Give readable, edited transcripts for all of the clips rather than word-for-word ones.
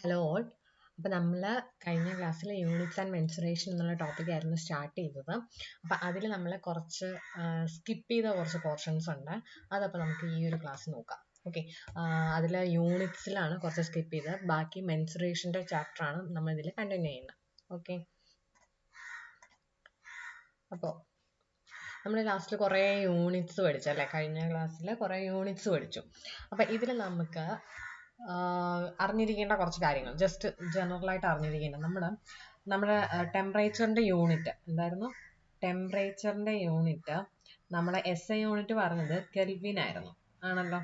Hello all. അപ്പോൾ നമ്മൾ കഴിഞ്ഞ ക്ലാസ്സിൽ യൂണിറ്റ്സ് ആൻഡ് മെൻസുറേഷൻ എന്നുള്ള ടോപ്പിക്കായിരുന്നു സ്റ്റാർട്ട് ചെയ്തത്. അപ്പോൾ അതിൽ നമ്മൾ കുറച്ച് സ്കിപ്പ് ചെയ്ത കുറച്ച് പോർഷൻസ് ഉണ്ട്. അതപ്പോൾ നമുക്ക് ഈ ഒരു ക്ലാസ് നോക്കാം. ഓക്കെ, അതിൽ യൂണിറ്റ്സിലാണ് കുറച്ച് സ്കിപ്പ് ചെയ്തത്. ബാക്കി മെൻസുറേഷൻ്റെ ചാപ്റ്ററാണ് നമ്മൾ ഇതിൽ കണ്ടിന്യൂ ചെയ്യുന്നത്. ഓക്കെ, അപ്പോൾ നമ്മൾ ലാസ്റ്റിൽ കുറേ യൂണിറ്റ്സ് പഠിച്ചു അല്ലേ? കഴിഞ്ഞ ക്ലാസ്സിൽ കുറേ യൂണിറ്റ്സ് പഠിച്ചു. അപ്പോൾ ഇതിൽ നമുക്ക് അറിഞ്ഞിരിക്കേണ്ട കുറച്ച് കാര്യങ്ങൾ, ജസ്റ്റ് ജനറലായിട്ട് അറിഞ്ഞിരിക്കേണ്ട, നമ്മുടെ ടെമ്പറേച്ചറിൻ്റെ യൂണിറ്റ് എന്തായിരുന്നു? ടെമ്പറേച്ചറിൻ്റെ യൂണിറ്റ് നമ്മുടെ SI യൂണിറ്റ് പറഞ്ഞത് കെൽവിൻ ആയിരുന്നു, ആണല്ലോ.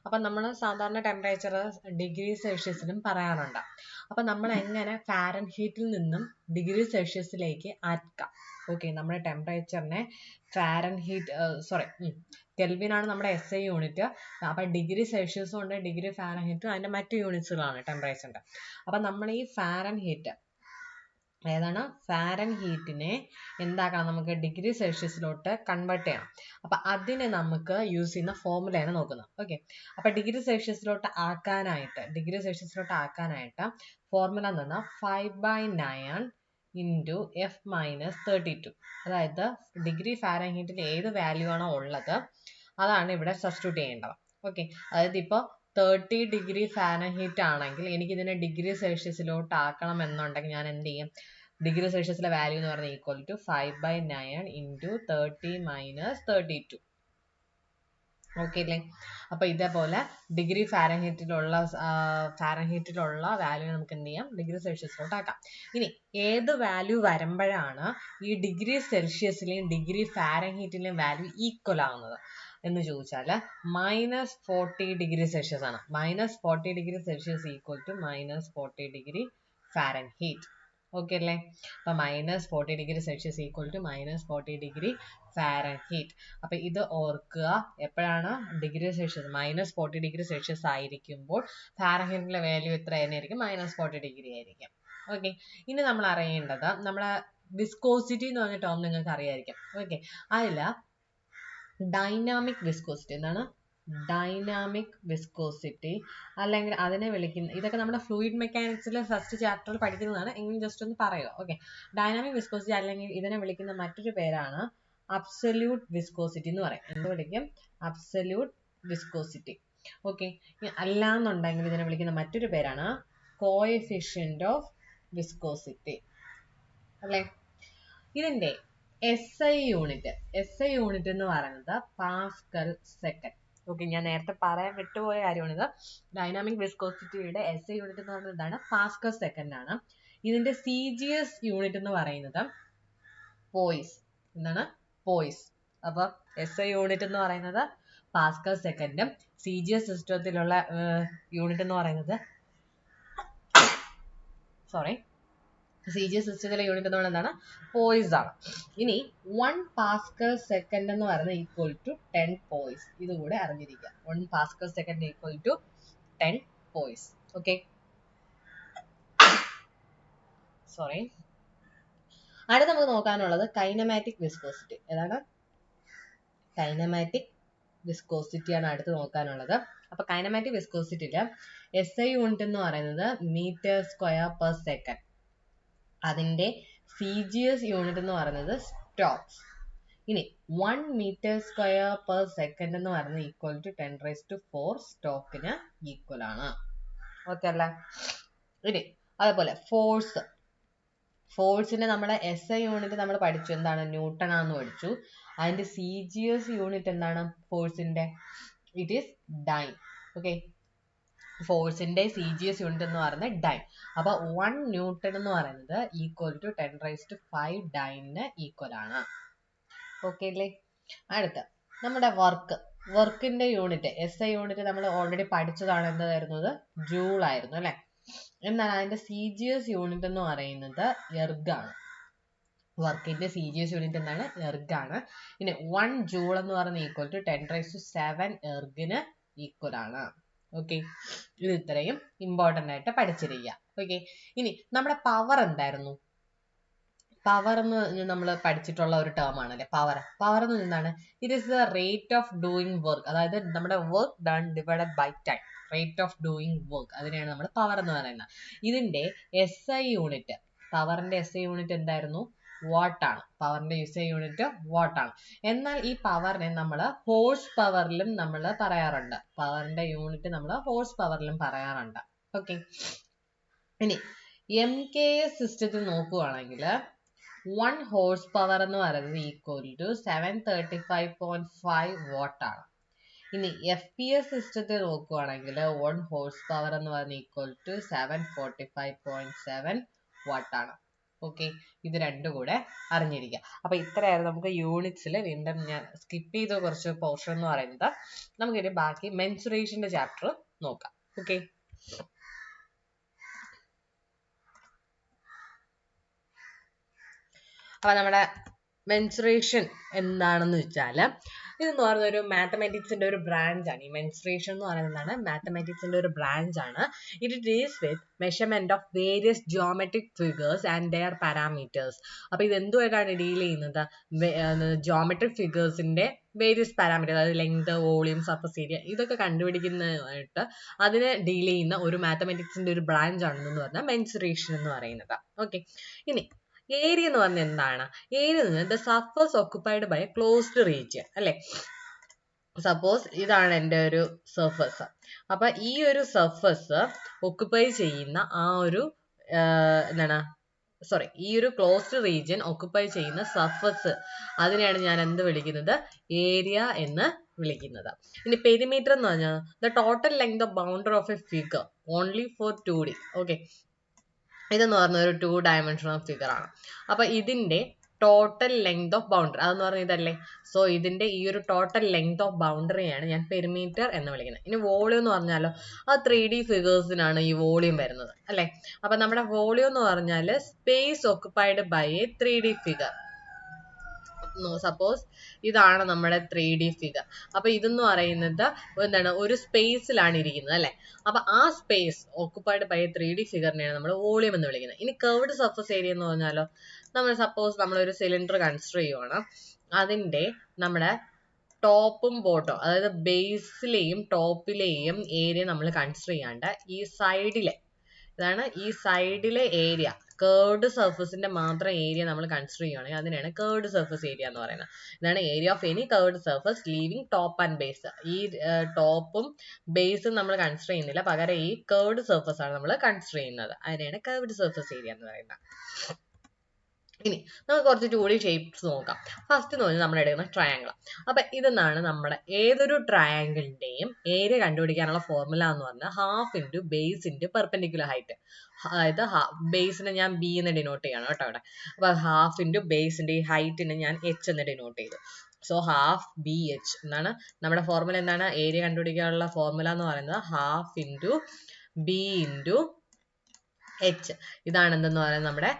അപ്പം നമ്മൾ സാധാരണ ടെമ്പറേച്ചർ ഡിഗ്രി സെൽഷ്യസിലും പറയാറുണ്ട്. അപ്പം നമ്മൾ എങ്ങനെ ഫാരൻഹീറ്റിൽ നിന്നും ഡിഗ്രി സെൽഷ്യസിലേക്ക് ആക്കാം? ഓക്കെ, നമ്മുടെ ടെമ്പറേച്ചറിനെ കെൽവിനാണ് നമ്മുടെ SI യൂണിറ്റ്. അപ്പം ഡിഗ്രി സെൽഷ്യസും ഉണ്ട്, ഡിഗ്രി ഫാരൻഹീറ്റും അതിൻ്റെ മറ്റു യൂണിറ്റ്സുകളാണ് ടെമ്പറേച്ചറിൻ്റെ. അപ്പം നമ്മൾ ഈ ഫാരൻഹീറ്റിനെ എന്താക്കണം? നമുക്ക് ഡിഗ്രി സെൽഷ്യസിലോട്ട് കൺവേർട്ട് ചെയ്യണം. അപ്പം അതിന് നമുക്ക് യൂസ് ചെയ്യുന്ന ഫോർമുലയാണ് നോക്കുന്നത്. ഓക്കെ, അപ്പം ഡിഗ്രി സെൽഷ്യസിലോട്ട് ആക്കാനായിട്ട് ഫോർമുല എന്ന് പറഞ്ഞാൽ 5/9 ഇൻറ്റു F-32. അതായത് ഡിഗ്രി ഫാരൻഹീറ്റിൽ ഏത് വാല്യൂ ആണോ ഉള്ളത് അതാണ് ഇവിടെ സബ്സ്റ്റിറ്റ്യൂട്ട് ചെയ്യേണ്ടത്. ഓക്കെ, അതായത് ഇപ്പോൾ 30 ഡിഗ്രി ഫാരൻഹീറ്റ് ആണെങ്കിൽ എനിക്കിതിനെ ഡിഗ്രി സെൽഷ്യസിലോട്ട് ആക്കണം എന്നുണ്ടെങ്കിൽ ഞാൻ എന്ത് ചെയ്യും? ഡിഗ്രി സെൽഷ്യസിലെ വാല്യൂ എന്ന് പറഞ്ഞാൽ equal to 5/9 into 30 minus 32. Okay അല്ലേ? അപ്പോൾ ഇതേപോലെ ഡിഗ്രി ഫാരൻഹീറ്റിലുള്ള വാല്യൂ നമുക്ക് എന്ത് ചെയ്യാം? ഡിഗ്രി സെൽഷ്യസിലോട്ട് ആക്കാം. ഇനി ഏത് വാല്യൂ വരുമ്പോഴാണ് ഈ ഡിഗ്രി സെൽഷ്യസിലെയും ഡിഗ്രി ഫാരൻഹീറ്റിലെയും വാല്യൂ ഈക്വൽ ആവുന്നത് എന്ന് ചോദിച്ചാൽ -40 ഡിഗ്രി സെൽഷ്യസ് ആണ്. -40 degree Celsius equal to -40 degree Fahrenheit. Okay അല്ലേ? അപ്പം -40 degree Celsius equal to -40 degree Fahrenheit. അപ്പം ഇത് ഓർക്കുക, എപ്പോഴാണ് ഡിഗ്രി സെൽഷ്യസ് -40 ഡിഗ്രി സെൽഷ്യസ് ആയിരിക്കുമ്പോൾ ഫാരൻഹീറ്റിലെ വാല്യൂ എത്ര ആയിരിക്കും? -40 ഡിഗ്രി ആയിരിക്കും. ഓക്കെ, ഇനി നമ്മൾ അറിയേണ്ടത് നമ്മുടെ വിസ്കോസിറ്റി എന്ന് പറഞ്ഞ ടേം നിങ്ങൾക്ക് അറിയായിരിക്കും. ഓക്കെ, അതിൽ ഡൈനാമിക് വിസ്കോസിറ്റി എന്താണ്? ഡൈനാമിക് വിസ്കോസിറ്റി അല്ലെങ്കിൽ അതിനെ വിളിക്കുന്ന, ഇതൊക്കെ നമ്മുടെ ഫ്ലൂയിഡ് മെക്കാനിക്സിലെ ഫസ്റ്റ് ചാപ്റ്ററിൽ പഠിക്കുന്നതാണ്, എങ്കിലും ജസ്റ്റ് ഒന്ന് പറയുക. ഓക്കെ, ഡൈനാമിക് വിസ്കോസിറ്റി അല്ലെങ്കിൽ ഇതിനെ വിളിക്കുന്ന മറ്റൊരു പേരാണ് അബ്സല്യൂട്ട് വിസ്കോസിറ്റി എന്ന് പറയും. എന്ത് വിളിക്കും? Absolute viscosity. ഓക്കെ, അല്ലാന്നുണ്ടെങ്കിൽ ഇതിനെ വിളിക്കുന്ന മറ്റൊരു പേരാണ് കോഎഫിഷ്യന്റ് ഓഫ് വിസ്കോസിറ്റി അല്ലേ? ഇതിന്റെ SI യൂണിറ്റ് എന്ന് പറയുന്നത് പാസ്കൽ സെക്കൻഡ്. ഓക്കെ, ഞാൻ നേരത്തെ പറയാൻ വിട്ടുപോയ കാര്യമാണിത്. ഡൈനാമിക് വിസ്കോസിറ്റിയുടെ SI യൂണിറ്റ് എന്ന് പറയുന്നത് എന്താണ്? പാസ്കൽ സെക്കൻഡ് ആണ്. ഇതിന്റെ CGS യൂണിറ്റ് എന്ന് പറയുന്നത് പോയിസ്. എന്താണ്? പോയിസ്. അപ്പൊ SI യൂണിറ്റ് എന്ന് പറയുന്നത് പാസ്കൽ സെക്കൻഡും CGS സിസ്റ്റത്തിലുള്ള യൂണിറ്റ് എന്ന് പറയുന്നത് CGS സിസ്റ്റത്തിലെ യൂണിറ്റ് എന്ന് പറയുന്നത് എന്താണ്? പോയിസ് ആണ്. ഇനി 1 പാസ്കൽ സെക്കൻഡ് എന്ന് പറയുന്നത് ഈക്വൽ ടു 10 പോയിസ്. ഇതുകൂടെ അറിഞ്ഞിരിക്കുക. 1 pascal second equal to 10 poise. Okay, അടുത്ത നമുക്ക് നോക്കാനുള്ളത് കൈനമാറ്റിക് വിസ്കോസിറ്റി. ഏതാണ്? കൈനമാറ്റിക് വിസ്കോസിറ്റി ആണ് അടുത്ത് നോക്കാനുള്ളത്. അപ്പൊ കൈനമാറ്റിക് വിസ്കോസിറ്റിയില് SI യൂണിറ്റ് എന്ന് പറയുന്നത് മീറ്റർ സ്ക്വയർ പെർ സെക്കൻഡ്. അതിന്റെ CGS യൂണിറ്റ് എന്ന് പറയുന്നത് സ്റ്റോക്സ്. ഇനി 1 മീറ്റർ സ്ക്വയർ പെർ സെക്കൻഡ് എന്ന് പറയുന്നത് ഈക്വൽ ടു 10⁴ സ്റ്റോക്കിന് ഈക്വൽ ആണ്. ഓക്കെ അല്ലേ? ഇനി അതേപോലെ ഫോഴ്സിന്റെ നമ്മുടെ SI യൂണിറ്റ് നമ്മൾ പഠിച്ചു, എന്താണ്? ന്യൂട്ടൺ ആണെന്ന് പഠിച്ചു. അതിന്റെ CGS യൂണിറ്റ് എന്താണ്? ഫോഴ്സിന്റെ ഇറ്റ് ഈസ് ഡൈൻ. ഓക്കെ, ഫോഴ്സിന്റെ CGS യൂണിറ്റ് എന്ന് പറയുന്നത് ഡൈൻ. അപ്പൊ 1 ന്യൂട്ടൺ എന്ന് പറയുന്നത് ഈക്വൽ ടു 10⁵ ഡൈനിന് ഈക്വൽ ആണ്. ഓക്കെ അല്ലേ? അടുത്ത നമ്മുടെ വർക്കിന്റെ യൂണിറ്റ് SI യൂണിറ്റ് നമ്മൾ ഓൾറെഡി പഠിച്ചതാണ്. എന്തായിരുന്നത്? ജൂൾ ആയിരുന്നു അല്ലെ? എന്നാൽ അതിന്റെ CGS യൂണിറ്റ് എന്ന് പറയുന്നത് എർഗ് ആണ്. വർക്കിന്റെ CGS യൂണിറ്റ് എന്താണ്? എർഗ് ആണ്. പിന്നെ 1 ജൂൾ എന്ന് പറയുന്നത് ഈക്വൽ ടു 10⁷ എർഗിന് ഈക്വൽ ആണ്. ഓക്കെ, ഇത് ഇത്രയും ഇമ്പോർട്ടൻ്റ് ആയിട്ട് പഠിച്ചിരിക്കുക. ഓക്കെ, ഇനി നമ്മുടെ പവർ എന്തായിരുന്നു? പവർ എന്ന് നമ്മൾ പഠിച്ചിട്ടുള്ള ഒരു ടേം ആണല്ലേ പവർ. പവർ എന്ന് എന്താണ്? It is the rate of doing work, അതായത് നമ്മുടെ work done divided by time, rate of doing work, അതിനെയാണ് നമ്മൾ പവർ എന്ന് പറയുന്നത്. ഇതിന്റെ SI യൂണിറ്റ്, പവറിന്റെ SI യൂണിറ്റ് എന്തായിരുന്നു? വാട്ട് ആണ്. പവറിന്റെ SI യൂണിറ്റ് വാട്ട് ആണ്. എന്നാൽ ഈ പവറിനെ നമ്മൾ ഹോഴ്സ് പവറിലും നമ്മൾ പറയാറുണ്ട്. പവറിന്റെ യൂണിറ്റ് നമ്മൾ ഹോഴ്സ് പവറിലും പറയാറുണ്ട്. ഓക്കെ, ഇനി MKS സിസ്റ്റത്തിൽ നോക്കുകയാണെങ്കിൽ 1 ഹോഴ്സ് പവർ എന്ന് പറയുന്നത് ഈക്വൽ ടു 735.5 വാട്ട് ആണ്. ഇനി FPS സിസ്റ്റത്തിൽ നോക്കുകയാണെങ്കിൽ 1 ഹോഴ്സ് പവർ എന്ന് പറയുന്നത് ഈക്വൽ ടു 745.7 വാട്ട് ആണ്. ഓക്കെ, ഇത് രണ്ടും കൂടെ അറിഞ്ഞിരിക്കുക. അപ്പൊ ഇത്രയായിരുന്നു നമുക്ക് യൂണിറ്റ്സിൽ. വീണ്ടും ഞാൻ സ്കിപ്പ് ചെയ്ത കുറച്ച് പോർഷൻ എന്ന് പറയുന്നത്. നമുക്കിനി ബാക്കി മെൻസുറേഷന്റെ ചാപ്റ്റർ നോക്കാം. ഓക്കെ, അപ്പൊ നമ്മുടെ മെൻസുറേഷൻ എന്താണെന്ന് വെച്ചാൽ ഇതെന്ന് പറയുന്ന ഒരു മാത്തമാറ്റിക്സിന്റെ ഒരു ബ്രാഞ്ച് ആണ്. ഈ മെൻസുറേഷൻ എന്ന് പറയുന്നതാണ് മാത്തമാറ്റിക്സിന്റെ ഒരു ബ്രാഞ്ച് ആണ്. It deals with measurement of various geometric figures and their parameters. അപ്പൊ ഇത് എന്തുമായിട്ടാണ് ഡീൽ ചെയ്യുന്നത്? ജിയോമെട്രിക് ഫിഗേഴ്സിന്റെ വേരിയസ് പാരാമീറ്റർ, അതായത് ലെങ്ത്, വോളിയം, സർഫസ് ഏരിയ, ഇതൊക്കെ കണ്ടുപിടിക്കുന്നതായിട്ട് അതിനെ ഡീൽ ചെയ്യുന്ന ഒരു മാത്തമാറ്റിക്സിന്റെ ഒരു ബ്രാഞ്ച് ആണെന്ന് പറഞ്ഞാൽ മെൻസുറേഷൻ എന്ന് പറയുന്നത്. ഓക്കെ, ഇനി ഏരിയ എന്ന് പറഞ്ഞാൽ എന്താണ്? ഏരിയ എന്ന് പറഞ്ഞാൽ the surface occupied by closed region അല്ലെ. സപ്പോസ് ഇതാണ് എൻ്റെ ഒരു സർഫസ്. അപ്പൊ ഈ ഒരു സർഫസ് ഓക്കുപൈ ചെയ്യുന്ന ആ ഒരു ഈ ഒരു ക്ലോസ്ഡ് റീജിയൻ ഓക്കുപൈ ചെയ്യുന്ന സർഫസ്, അതിനെയാണ് ഞാൻ എന്ത് വിളിക്കുന്നത്? ഏരിയ എന്ന് വിളിക്കുന്നത്. ഇനി പെരിമീറ്റർ എന്ന് പറഞ്ഞാൽ the total length of boundary of a figure only for 2D. Okay, ഇതെന്ന് പറഞ്ഞ ഒരു 2 ഡയമെൻഷണൽ ഫിഗർ ആണ്. അപ്പൊ ഇതിന്റെ ടോട്ടൽ ലെങ്ത് ഓഫ് ബൗണ്ടറി അതെന്ന് പറഞ്ഞ ഇതല്ലേ. സോ ഇതിന്റെ ഈ ഒരു ടോട്ടൽ ലെങ്ത് ഓഫ് ബൗണ്ടറിയാണ് ഞാൻ പെരിമീറ്റർ എന്ന് വിളിക്കുന്നത്. ഇനി വോളിയം എന്ന് പറഞ്ഞാലോ, ആ 3D ഫിഗേഴ്സിനാണ് ഈ വോളിയം വരുന്നത് അല്ലെ. അപ്പൊ നമ്മുടെ വോളിയം എന്ന് പറഞ്ഞാൽ space occupied by a 3D figure. Suppose ഇതാണ് നമ്മുടെ 3D ഫിഗർ. അപ്പൊ ഇതെന്ന് പറയുന്നത് എന്താണ്? ഒരു സ്പേസിലാണ് ഇരിക്കുന്നത് അല്ലെ. അപ്പൊ ആ സ്പേസ് ഓക്കുപൈഡ് ബൈ 3D ഫിഗറിനെയാണ് നമ്മൾ വോളിയം എന്ന് വിളിക്കുന്നത്. ഇനി കർവ്ഡ് സർഫസ് ഏരിയ എന്ന് പറഞ്ഞാലോ, സപ്പോസ് നമ്മളൊരു സിലിണ്ടർ കൺസിഡർ ചെയ്യുവാണ്. അതിന്റെ നമ്മുടെ ടോപ്പും ബോട്ടം, അതായത് ബേസിലെയും ടോപ്പിലെയും ഏരിയ നമ്മൾ കൺസിഡർ ചെയ്യാണ്ട് ഈ സൈഡിലെ, ഇതാണ് ഈ സൈഡിലെ ഏരിയ, കേർവ്ഡ് സർഫസിന്റെ മാത്രം ഏരിയ നമ്മൾ കൺസിഡർ ചെയ്യുകയാണെങ്കിൽ അതിനാണ് കേർവ്ഡ് സർഫസ് ഏരിയ എന്ന് പറയുന്നത്. ഇതാണ് area of any curved surface leaving top and base. ഈ ടോപ്പും ബേസും നമ്മൾ കൺസിഡർ ചെയ്യുന്നില്ല, പകരം ഈ കേർവ്ഡ് സർഫസ് ആണ് നമ്മൾ കൺസിഡർ ചെയ്യുന്നത്. അതിനാണ് കേർവ്ഡ് സർഫസ് ഏരിയ എന്ന് പറയുന്നത്. ഇനി നമുക്ക് കുറച്ച് 2D ഷേപ്സ് നോക്കാം. ഫസ്റ്റ് എന്ന് പറഞ്ഞാൽ നമ്മൾ എടുക്കുന്ന ട്രയാങ്കിൾ. അപ്പൊ ഇതെന്നാണ് നമ്മുടെ ഏതൊരു ട്രയാങ്കിളിന്റെയും ഏരിയ കണ്ടുപിടിക്കാനുള്ള ഫോർമുല എന്ന് പറഞ്ഞാൽ half into base into perpendicular height. അതായത് ബേസിനെ ഞാൻ B എന്ന് ഡിനോട്ട് ചെയ്യണം കേട്ടോ ഇവിടെ. അപ്പൊ ഹാഫ് ഇൻറ്റു ബേസിന്റെ ഈ ഹൈറ്റിനെ ഞാൻ H എന്ന് ഡിനോട്ട് ചെയ്തു. സോ ഹാഫ് BH എന്നാണ് നമ്മുടെ ഫോർമുല. എന്താണ് ഏരിയ കണ്ടുപിടിക്കാനുള്ള ഫോർമുല എന്ന് പറയുന്നത്? Half into B into H. ഇതാണ് എന്തെന്ന് പറയുന്നത് നമ്മുടെ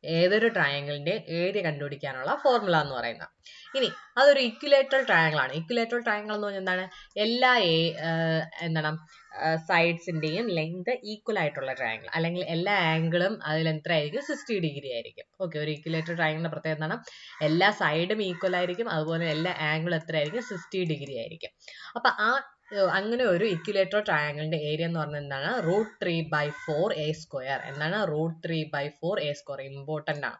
ഏതൊരു ട്രയാങ്കിളിന്റെ ഏരിയ കണ്ടുപിടിക്കാനുള്ള ഫോർമുല എന്ന് പറയുന്നത്. ഇനി അതൊരു ഇക്വിലേറ്ററൽ ട്രയാങ്കിൾ ആണ്. ഇക്വിലേറ്ററൽ ട്രയാങ്കിൾ എന്ന് പറഞ്ഞാൽ എന്താണ്? എല്ലാ സൈഡ്സിന്റെയും ലെങ്ത് ഈക്വൽ ആയിട്ടുള്ള ട്രയാങ്കിൾ, അല്ലെങ്കിൽ എല്ലാ ആംഗിളും അതിൽ എത്ര ആയിരിക്കും? 60 ഡിഗ്രി ആയിരിക്കും. ഓക്കെ, ഒരു ഇക്വിലേറ്ററൽ ട്രയാങ്കിളിന്റെ പ്രത്യേകത എന്താണ്? എല്ലാ സൈഡും ഈക്വൽ ആയിരിക്കും, അതുപോലെ എല്ലാ ആംഗിളും എത്ര ആയിരിക്കും? 60 ഡിഗ്രി ആയിരിക്കും. അപ്പൊ അങ്ങനെ ഒരു ഇക്വിലേറ്ററൽ ട്രയാങ്കിളിന്റെ ഏരിയ എന്ന് പറഞ്ഞാൽ എന്താണ്? √3/4a². എന്താണ് √3/4a²? ഇമ്പോർട്ടന്റ് ആണ്.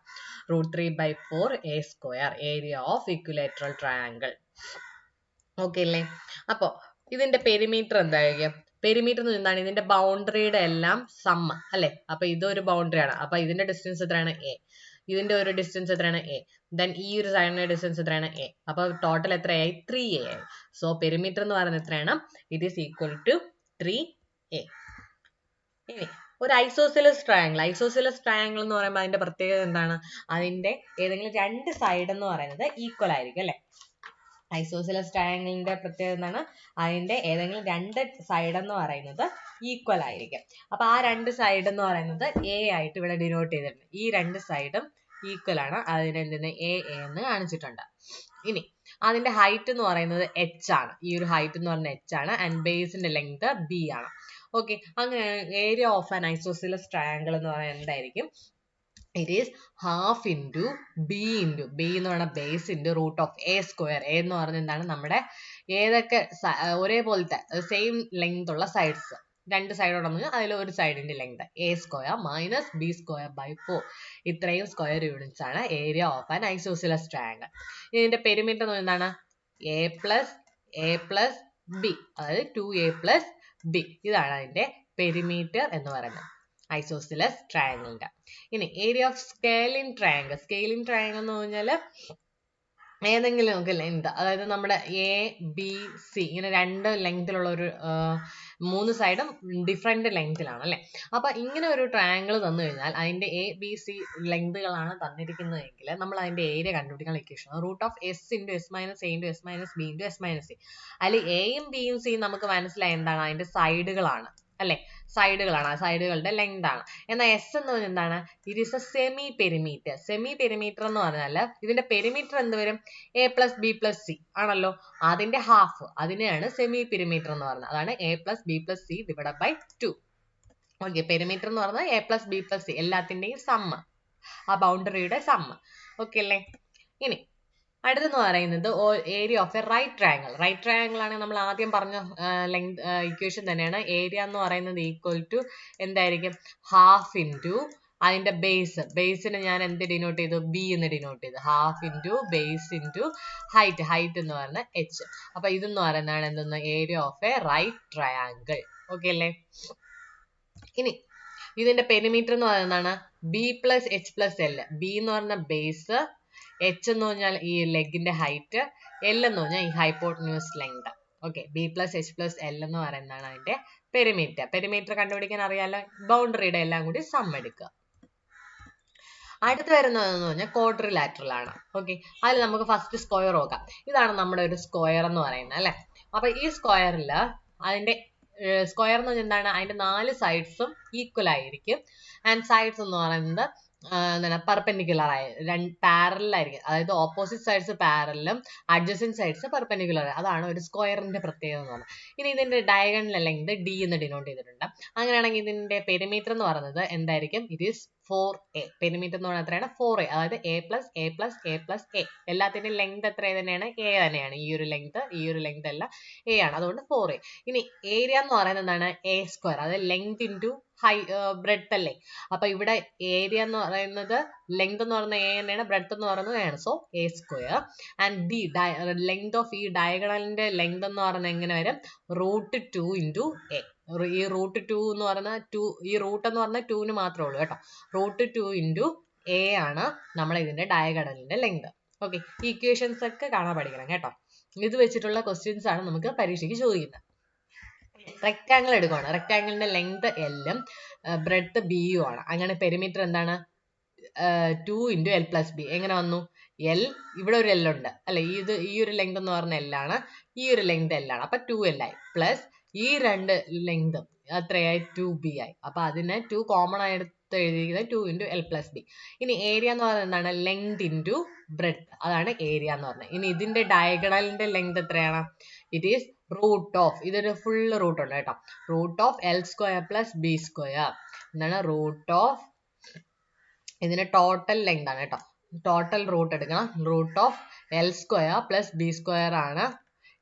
√3/4a² area of equilateral triangle. Okay അല്ലേ? അപ്പൊ ഇതിന്റെ പെരിമീറ്റർ എന്തായിരിക്കും? പെരിമീറ്റർ എന്ന് എന്താണ്? ഇതിന്റെ ബൗണ്ടറിയുടെ എല്ലാം സമ്മ അല്ലെ. അപ്പൊ ഇതൊരു ബൗണ്ടറി ആണ്. അപ്പൊ ഇതിന്റെ ഡിസ്റ്റൻസ് എത്രയാണ്? A. ഇതിന്റെ ഒരു ഡിസ്റ്റൻസ് എത്രയാണ്? A. ദെൻ ഈ ഒരു സൈഡിന്റെ ഡിസ്റ്റൻസ് എത്രയാണ്? A. അപ്പൊ ടോട്ടൽ എത്രയായി? 3a ആയി. സോ പെരിമീറ്റർ എന്ന് പറയുന്നത് എത്രയാണ്? It is equal to 3a. ഇനി ഒരു ഐസോസെലസ് ട്രയാങ്കിൾ. ഐസോസെലസ് ട്രയാങ്കിൾ എന്ന് പറയുമ്പോൾ അതിന്റെ പ്രത്യേകത എന്താണ്? അതിന്റെ ഏതെങ്കിലും 2 സൈഡ് എന്ന് പറയുന്നത് ഈക്വൽ ആയിരിക്കും അല്ലെ. ഐസോസെലസ് ട്രയാങ്കിളിന്റെ പ്രത്യേകത എന്താണ്? അതിന്റെ ഏതെങ്കിലും 2 സൈഡ് എന്ന് പറയുന്നത് ഈക്വൽ ആയിരിക്കും. അപ്പൊ ആ 2 സൈഡ് എന്ന് പറയുന്നത് A ആയിട്ട് ഇവിടെ ഡിനോട്ട് ചെയ്തിട്ടുണ്ട്. ഈ 2 സൈഡും ഈക്വൽ ആണ്. അതിനെ A എന്ന് കാണിച്ചിട്ടുണ്ട്. ഇനി അതിന്റെ ഹൈറ്റ് എന്ന് പറയുന്നത് H ആണ്. ഈ ഒരു ഹൈറ്റ് എന്ന് പറയുന്നത് H ആണ്. ആൻഡ് ബേസിന്റെ ലെങ്ത് B ആണ്. ഓക്കെ, അങ്ങനെ area of an isosceles triangle എന്ന് പറയുന്നത് എന്തായിരിക്കും? it is half into b എന്ന് പറഞ്ഞ base into root of a square. A എന്ന് പറഞ്ഞാൽ എന്താണ്, നമ്മുടെ ഏതൊക്കെ ഒരേപോലത്തെ സെയിം ലെങ്ത് ഉള്ള സൈഡ്സ്, രണ്ട് സൈഡ് ഉണ്ടെങ്കിൽ അതിൽ ഒരു സൈഡിന്റെ length a square minus b square by 4. ഇത്രയും സ്ക്വയർ യൂണിറ്റ്സ് ആണ് area of an isosceles triangle. ഇതിന്റെ പെരിമീറ്റർ എന്ന് എന്താണ്, എ പ്ലസ് ബി, അതായത് 2a പ്ലസ് ബി. ഇതാണ് അതിന്റെ പെരിമീറ്റർ എന്ന് പറയുന്നത് ഐസോസിലസ് ട്രയാങ്കിളിന്റെ. ഇനി ഏരിയ ഓഫ് സ്കെയിലിംഗ് ട്രയാങ്കിൾ എന്ന് പറഞ്ഞാൽ ഏതെങ്കിലും നമുക്ക് ലെങ്ത്, അതായത് നമ്മുടെ എ ബി സി ഇങ്ങനെ രണ്ട് ലെങ്തിലുള്ള ഒരു 3 സൈഡും ഡിഫറെന്റ് ലെങ്തിലാണ് അല്ലെ. അപ്പൊ ഇങ്ങനെ ഒരു ട്രയാങ്കിൾ തന്നു കഴിഞ്ഞാൽ അതിന്റെ എ ബി സി ലെങ്തുകളാണ് തന്നിരിക്കുന്നതെങ്കിൽ നമ്മൾ അതിന്റെ ഏരിയ കണ്ടുപിടിക്കാൻ equation root of S into S minus A into S minus B into S minus C. അതിൽ എയും ബിയും സിയും നമുക്ക് മനസ്സിലായി എന്താണ്, അതിന്റെ സൈഡുകളാണ് അല്ലെ, സൈഡുകളാണ്, ആ സൈഡുകളുടെ ലെങ്ത് ആണ്. എന്നാൽ എസ് എന്ന് പറഞ്ഞാൽ എന്താണ്, it is a semi perimeter എന്ന് പറഞ്ഞാൽ ഇതിന്റെ പെരിമീറ്റർ എന്ത് വരും, A plus B plus C ആണല്ലോ, അതിന്റെ ഹാഫ്, അതിനെയാണ് സെമി പെരിമീറ്റർ എന്ന് പറയുന്നത്. അതാണ് A plus B plus C divide by 2. Okay, perimeter എന്ന് പറഞ്ഞാൽ A plus B plus C, എല്ലാത്തിന്റെയും സമ്മ്, ആ ബൗണ്ടറിയുടെ സമ്മ്. ഓക്കെ അല്ലേ. ഇനി അടുത്തെന്ന് പറയുന്നത് area of a right triangle ആണ്. നമ്മൾ ആദ്യം പറഞ്ഞ ലെങ്ത് ഇക്വേഷൻ തന്നെയാണ്. ഏരിയ എന്ന് പറയുന്നത് ഈക്വൽ ടു എന്തായിരിക്കും, ഹാഫ് ഇൻറ്റു അതിന്റെ ബേസിന് ഞാൻ എന്ത് ഡിനോട്ട് ചെയ്തു, ബി എന്ന് ഡിനോട്ട് ചെയ്തു. Half into base into height എന്ന് പറഞ്ഞ എച്ച്. അപ്പൊ ഇതെന്ന് പറയുന്നതാണ് എന്തെന്ന്, area of a right triangle. Okay അല്ലേ. ഇനി ഇതിന്റെ പെരിമീറ്റർ എന്ന് പറയുന്നതാണ് B plus H plus L. B എന്ന് പറഞ്ഞ ബേസ്, എച്ച് എന്ന് പറഞ്ഞാൽ ഈ ലെഗിന്റെ ഹൈറ്റ്, എൽ എന്ന് പറഞ്ഞാൽ ഈ hypotenuse length. Okay, B plus H plus L എന്ന് പറയുന്നതാണ് അതിന്റെ പെരിമീറ്റർ കണ്ടുപിടിക്കാൻ അറിയാലോ, ബൗണ്ടറിയുടെ എല്ലാം കൂടി സം എടുക്കുക. അടുത്ത് വരുന്നതെന്ന് പറഞ്ഞാൽ ക്വാഡ്രിലാറ്ററൽ ആണ്. ഓക്കെ, അതിൽ നമുക്ക് ഫസ്റ്റ് സ്ക്വയർ നോക്കാം. ഇതാണ് നമ്മുടെ ഒരു സ്ക്വയർ എന്ന് പറയുന്നത് അല്ലെ. അപ്പൊ ഈ സ്ക്വയറിൽ അതിന്റെ സ്ക്വയർ എന്ന് പറഞ്ഞാൽ എന്താണ്, അതിന്റെ 4 സൈഡ്സും ഈക്വൽ ആയിരിക്കും. ആൻഡ് സൈഡ്സ് എന്ന് പറയുന്നത് എന്താണ്, പെർപെൻഡിക്കുലർ പാരലൽ ആയിരിക്കും. അതായത് ഓപ്പോസിറ്റ് സൈഡ്സ് പാരലും അഡ്ജസന്റ് സൈഡ്സ് പെർപെൻഡിക്കുലർ. അതാണ് ഒരു സ്ക്വയറിന്റെ പ്രത്യേകത എന്ന് പറയുന്നത്. ഇനി ഇതിന്റെ ഡയഗണൽ ലെങ്ത് ഡി എന്ന് ഡിനോട്ട് ചെയ്തിട്ടുണ്ട്. അങ്ങനെയാണെങ്കിൽ ഇതിന്റെ പെരിമീറ്റർ എന്ന് പറയുന്നത് എന്തായിരിക്കും, ഇറ്റ് ഈസ് 4a. പെരിമീറ്റർ എന്ന് പറയുന്നത് എത്രയാണ്, 4a. അതായത് a plus A plus A plus A. എല്ലാത്തിന്റെയും ലെങ്ത് എത്ര തന്നെയാണ്, a തന്നെയാണ്. ഈ ഒരു ലെങ്ത് എല്ലാം a ആണ്, അതുകൊണ്ട് 4a. ഇനി ഏരിയ എന്ന് പറയുന്നത് എന്താണ്, എ സ്ക്വയർ, അതായത് ലെങ്ത് ഇൻറ്റു ബ്രെഡ്ത്ത് അല്ലേ. അപ്പൊ ഇവിടെ ഏരിയ എന്ന് പറയുന്നത് ലെങ്ത് എന്ന് പറയുന്നത് എ തന്നെയാണ്, ബ്രെഡ്ത്ത് എന്ന് പറയുന്നത് എ ആണ്. So A square. And the length of ഈ ഡയഗണലിന്റെ ലെങ്ത് എന്ന് പറയുന്നത് എങ്ങനെ വരും, √2 ഇൻറ്റു എ. ഈ √2 എന്ന് പറയുന്ന ഈ റൂട്ട് എന്ന് പറഞ്ഞാൽ 2ന് മാത്രമേ ഉള്ളൂ കേട്ടോ. √2 ഇൻറ്റു എ ആണ് നമ്മൾ ഇതിന്റെ ഡയഗണലിന്റെ ലെങ്ത്. ഓക്കെ, ഈ ഇക്വേഷൻസ് ഒക്കെ കാണാൻ പഠിക്കണം കേട്ടോ. ഇത് വെച്ചിട്ടുള്ള ക്വസ്റ്റ്യൻസ് ആണ് നമുക്ക് പരീക്ഷയ്ക്ക് ചോദിക്കുന്നത്. റെക്ടാങ്കിൾ എടുക്കുകയാണ്. റെക്ടാങ്കിളിന്റെ ലെങ്ത് എല്ലും ബ്രെഡ്ത്ത് ബിയും ആണ്. അങ്ങനെ പെരിമീറ്റർ എന്താണ്, 2 ഇൻറ്റു എൽ പ്ലസ് ബി. എങ്ങനെ വന്നു, എൽ ഇവിടെ ഒരു എൽ ഉണ്ട് അല്ലെ, ഈ ഒരു ലെങ്ത് എന്ന് പറഞ്ഞ എല്ലാണ്, ഈ ഒരു ലെങ്ത് എല്ലാണ്. അപ്പൊ 2l ആയി, പ്ലസ് ഈ രണ്ട് ലെങ്തും അത്രയായി 2b ആയി. അപ്പൊ അതിനെ 2 കോമൺ ആയി എടുത്ത് എഴുതിയിരിക്കുന്നത് 2 ഇൻറ്റു എൽ പ്ലസ് ബി. ഇനി ഏരിയ എന്ന് പറയുന്നത് എന്താണ്, ലെങ്ത് ഇൻറ്റു ബ്രെഡ്ത്ത്, അതാണ് ഏരിയ എന്ന് പറയുന്നത്. ഇനി ഇതിന്റെ ഡയഗണലിന്റെ ലെങ്ത് എത്രയാണ്, ഇറ്റ് ഈസ് റൂട്ട് ഓഫ്, ഇതൊരു ഫുൾ റൂട്ട് ഉണ്ട് കേട്ടോ, root of L square plus B square. എന്താണ്, റൂട്ട് ഓഫ്, ഇതിന്റെ ടോട്ടൽ ലെങ്ത് ആണ് കേട്ടോ, ടോട്ടൽ റൂട്ട് എടുക്കണം. Root of L square plus B square ആണ്.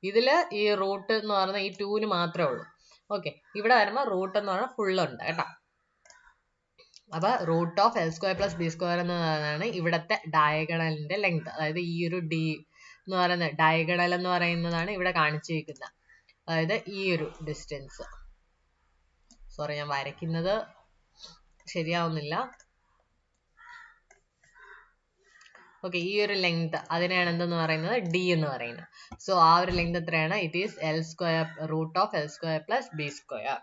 ഇതില് ഈ റൂട്ട് എന്ന് പറയുന്നത് ഈ 2ന് മാത്രമേ ഉള്ളൂ. ഓക്കെ, ഇവിടെ വരുമ്പോൾ റൂട്ട് എന്ന് പറഞ്ഞാൽ ഫുൾ ഉണ്ട് കേട്ടോ. അപ്പൊ root of L square plus B square എന്നതാണ് ഇവിടത്തെ ഡയഗണലിന്റെ ലെങ്ത്. അതായത് ഈ ഒരു ഡി എന്ന് പറയുന്നത് ഡയഗണൽ എന്ന് പറയുന്നതാണ് ഇവിടെ കാണിച്ചിരിക്കുന്നത്. അതായത് ഈ ഒരു ഡിസ്റ്റൻസ്, സോറി ഞാൻ വരയ്ക്കുന്നത് ശരിയാവുന്നില്ല. ഓക്കെ, ഈ ഒരു ലെങ്ത് അതിനെയാണ് എന്തെന്ന് പറയുന്നത്, ഡി എന്ന് പറയുന്നത്. സോ ആ ഒരു ലെങ്ത് എത്രയാണ്, it is L square root of L square plus B square.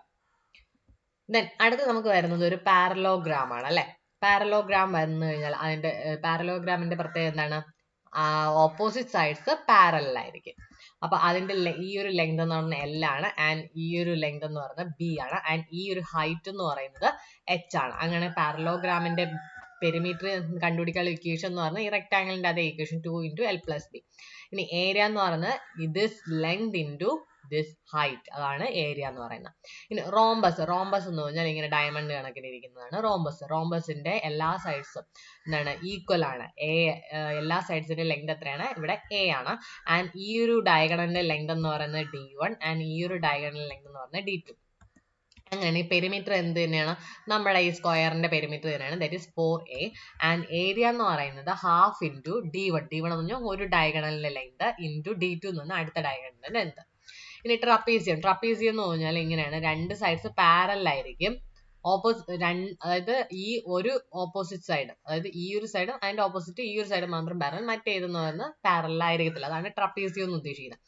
Then അടുത്ത് നമുക്ക് വരുന്നത് ഒരു പാരലോഗ്രാം ആണ് അല്ലെ. പാരലോഗ്രാം വന്നു കഴിഞ്ഞാൽ അതിന്റെ പാരലോഗ്രാമിന്റെ പ്രത്യേകത എന്താണ്, ഓപ്പോസിറ്റ് സൈഡ്സ് പാരലൽ ആയിരിക്കും. അപ്പൊ അതിന്റെ ഈ ഒരു ലെങ്ത് എന്ന് പറയുന്നത് എൽ ആണ്, ആൻഡ് ഈ ഒരു ലെങ്ത് എന്ന് പറയുന്നത് ബി ആണ്, ആൻഡ് ഈ ഒരു ഹൈറ്റ് എന്ന് പറയുന്നത് എച്ച് ആണ്. അങ്ങനെ പാരലോഗ്രാമിന്റെ പെരിമീറ്റർ കണ്ടുപിടിക്കാനുള്ള ഇക്വേഷൻ എന്ന് പറഞ്ഞാൽ ഈ റെക്ടാങ്കിളിന്റെ അതേ equation 2 into L plus B. ഇനി ഏരിയ എന്ന് പറയുന്നത് ഇത് ലെങ്ത് ഇൻറ്റു this height. അതാണ് ഏരിയ എന്ന് പറയുന്നത്. ഇനി റോംബസ് എന്ന് പറഞ്ഞാൽ ഇങ്ങനെ ഡയമണ്ട് കണക്കിന് ഇരിക്കുന്നതാണ് റോംബസ്. റോംബസിന്റെ എല്ലാ സൈഡ്സും എന്താണ് ഈക്വൽ ആണ്. എല്ലാ സൈഡ്സിന്റെ ലെങ്ത് എത്രയാണ്? ഇവിടെ a ആണ്. ആൻഡ് ഈ ഒരു ഡയഗണലിന്റെ ലെങ്ത് എന്ന് പറയുന്നത് d1 ആൻഡ് ഈ ഒരു ഡയഗണൽ ലെങ്ത് എന്ന് പറയുന്നത് d2. അങ്ങനെ പെരിമീറ്റർ എന്ത് തന്നെയാണ്? നമ്മുടെ ഈ സ്ക്വയറിന്റെ പെരിമീറ്റർ തന്നെയാണ്. That is 4a. And area എന്ന് പറയുന്നത് ഹാഫ് ഇൻറ്റു d1. d1 എന്ന് പറഞ്ഞാൽ ഒരു ഡയഗണലിന്റെ ലെങ്ത് ഇൻറ്റു d2 എന്ന് പറഞ്ഞാൽ അടുത്ത ഡയഗണലിന്റെ ലെങ്ത്. ഇനി ട്രപ്പീസിയം എന്ന് പറഞ്ഞാൽ ഇങ്ങനെയാണ്. രണ്ട് സൈഡ്സ് പാരലൽ ആയിരിക്കും. അതായത് ഈ ഒരു ഓപ്പോസിറ്റ് സൈഡ്, അതായത് ഈ ഒരു സൈഡ് അതിന്റെ ഓപ്പോസിറ്റ് ഈ ഒരു സൈഡ് മാത്രം പാരലൽ, മറ്റേതെന്ന് പറയുന്നത് പാരലൽ ആയിരിക്കത്തില്ല. അതാണ് ട്രപ്പീസിയം എന്ന് ഉദ്ദേശിക്കുന്നത്.